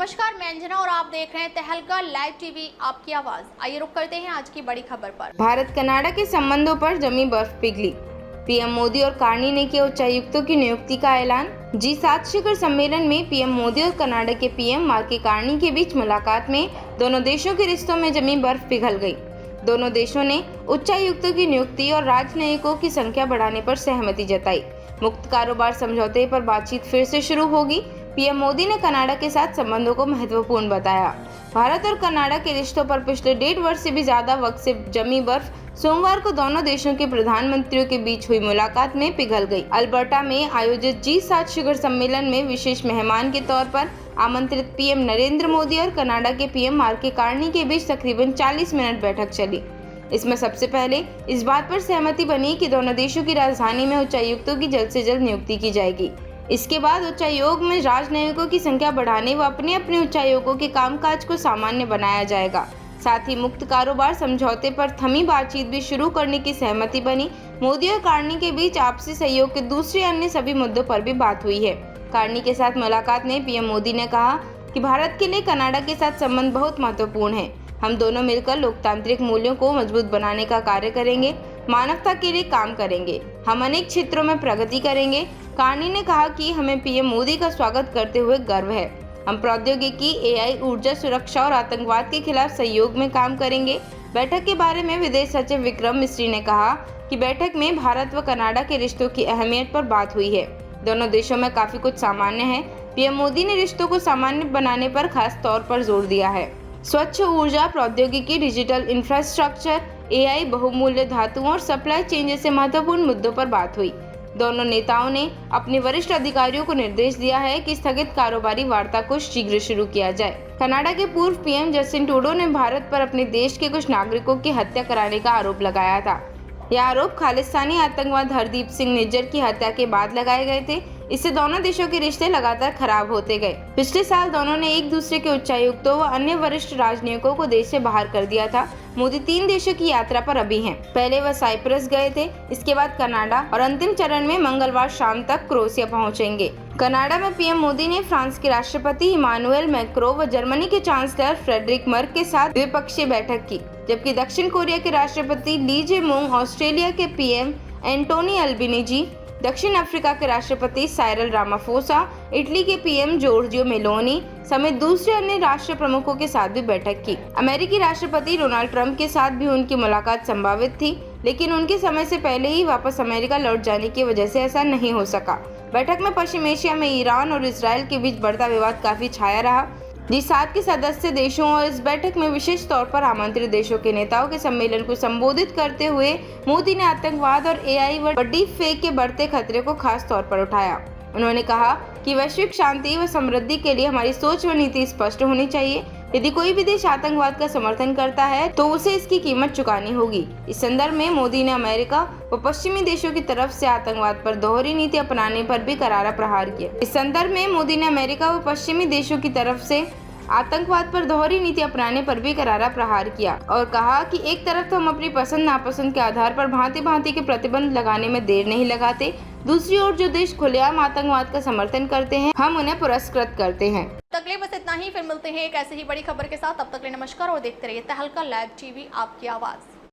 नमस्कार, मैं अंजना और आप देख रहे हैं तहलका लाइव टीवी, आपकी आवाज। आइए रुक करते हैं आज की बड़ी खबर पर। भारत कनाडा के संबंधों पर जमी बर्फ पिघली। पीएम मोदी और कार्नी ने किया उच्चायुक्तों की नियुक्ति का ऐलान। G7 शिखर सम्मेलन में पीएम मोदी और कनाडा के पीएम मार्क कार्नी के बीच मुलाकात में दोनों देशों के रिश्तों में जमी बर्फ पिघल गई। दोनों देशों ने उच्चायुक्तों की नियुक्ति और राजनयिकों की संख्या बढ़ाने पर सहमति जताई। मुक्त कारोबार समझौते पर बातचीत फिर से शुरू होगी। पीएम मोदी ने कनाडा के साथ संबंधों को महत्वपूर्ण बताया। भारत और कनाडा के रिश्तों पर पिछले 1.5 वर्ष से भी ज्यादा वक्त से जमी बर्फ सोमवार को दोनों देशों के प्रधानमंत्रियों के बीच हुई मुलाकात में पिघल गई। अल्बर्टा में आयोजित G7 शिखर सम्मेलन में विशेष मेहमान के तौर पर आमंत्रित पीएम नरेंद्र मोदी और कनाडा के पीएम मार्क कार्नी के बीच तकरीबन 40 मिनट बैठक चली। इसमें सबसे पहले इस बात पर सहमति बनी कि दोनों देशों की राजधानी में उच्चायुक्तों की जल्द से जल्द नियुक्ति की जाएगी। इसके बाद उच्चायोग में राजनयिकों की संख्या बढ़ाने व अपने अपने उच्चायोगों के कामकाज को सामान्य बनाया जाएगा। साथ ही मुक्त कारोबार समझौते पर थमी बातचीत भी शुरू करने की सहमति बनी। मोदी और कार्नी के बीच आपसी सहयोग के दूसरे अन्य सभी मुद्दों पर भी बात हुई है। कार्नी के साथ मुलाकात में पीएम मोदी ने कहा कि भारत के लिए कनाडा के साथ संबंध बहुत महत्वपूर्ण है। हम दोनों मिलकर लोकतांत्रिक मूल्यों को मजबूत बनाने का कार्य करेंगे, मानवता के लिए काम करेंगे, हम अनेक क्षेत्रों में प्रगति करेंगे। कार्नी ने कहा कि हमें पीएम मोदी का स्वागत करते हुए गर्व है। हम प्रौद्योगिकी, AI, ऊर्जा सुरक्षा और आतंकवाद के खिलाफ सहयोग में काम करेंगे। बैठक के बारे में विदेश सचिव विक्रम मिस्री ने कहा कि बैठक में भारत व कनाडा के रिश्तों की अहमियत पर बात हुई है। दोनों देशों में काफी कुछ सामान्य है। पीएम मोदी ने रिश्तों को सामान्य बनाने पर खास तौर पर जोर दिया है। स्वच्छ ऊर्जा, प्रौद्योगिकी, डिजिटल इंफ्रास्ट्रक्चर, AI, बहुमूल्य धातुओं और सप्लाई चेन जैसे महत्वपूर्ण मुद्दों पर बात हुई। दोनों नेताओं ने अपने वरिष्ठ अधिकारियों को निर्देश दिया है कि स्थगित कारोबारी वार्ता को शीघ्र शुरू किया जाए। कनाडा के पूर्व पीएम जस्टिन ट्रूडो ने भारत पर अपने देश के कुछ नागरिकों की हत्या कराने का आरोप लगाया था। यह आरोप खालिस्तानी आतंकवादी हरदीप सिंह निज्जर की हत्या के बाद लगाए गए थे। इससे दोनों देशों के रिश्ते लगातार खराब होते गए। पिछले साल दोनों ने एक दूसरे के उच्चायुक्तों व अन्य वरिष्ठ राजनयिकों को देश से बाहर कर दिया था। मोदी 3 देशों की यात्रा पर अभी हैं। पहले वह साइप्रस गए थे, इसके बाद कनाडा और अंतिम चरण में मंगलवार शाम तक क्रोएशिया पहुंचेंगे। कनाडा में पीएम मोदी ने फ्रांस के राष्ट्रपति इमानुएल मैक्रों व जर्मनी के चांसलर फ्रेडरिक मर्क के साथ द्विपक्षीय बैठक की, जबकि दक्षिण कोरिया के राष्ट्रपति ली जे-मूंग, ऑस्ट्रेलिया के पीएम एंटोनी अल्बनीजी, दक्षिण अफ्रीका के राष्ट्रपति साइरल रामाफोसा, इटली के पीएम जॉर्जियो मेलोनी समेत दूसरे अन्य राष्ट्र प्रमुखों के साथ भी बैठक की। अमेरिकी राष्ट्रपति डोनाल्ड ट्रंप के साथ भी उनकी मुलाकात संभावित थी, लेकिन उनके समय से पहले ही वापस अमेरिका लौट जाने की वजह से ऐसा नहीं हो सका। बैठक में पश्चिम एशिया में ईरान और इसराइल के बीच बढ़ता विवाद काफी छाया रहा। G7 के सदस्य देशों और इस बैठक में विशेष तौर पर आमंत्रित देशों के नेताओं के सम्मेलन को संबोधित करते हुए मोदी ने आतंकवाद और AI व डीप फेक के बढ़ते खतरे को खास तौर पर उठाया। उन्होंने कहा कि वैश्विक शांति व समृद्धि के लिए हमारी सोच व नीति स्पष्ट होनी चाहिए। यदि कोई भी देश आतंकवाद का समर्थन करता है तो उसे इसकी कीमत चुकानी होगी। इस संदर्भ में मोदी ने अमेरिका व पश्चिमी देशों की तरफ से आतंकवाद पर दोहरी नीति अपनाने पर भी करारा प्रहार किया। इस संदर्भ में मोदी ने अमेरिका व पश्चिमी देशों की तरफ से आतंकवाद पर दोहरी नीति अपनाने पर भी करारा प्रहार किया और कहा कि एक तरफ तो हम अपनी पसंद नापसंद के आधार पर भांति भांति के प्रतिबंध लगाने में देर नहीं लगाते, दूसरी ओर जो देश खुलेआम आतंकवाद का समर्थन करते हैं हम उन्हें पुरस्कृत करते हैं। तब तक बस इतना ही, फिर मिलते हैं एक ऐसे ही बड़ी खबर के साथ। तब तक नमस्कार और देखते रहिए तहलका लाइव टीवी, आपकी आवाज।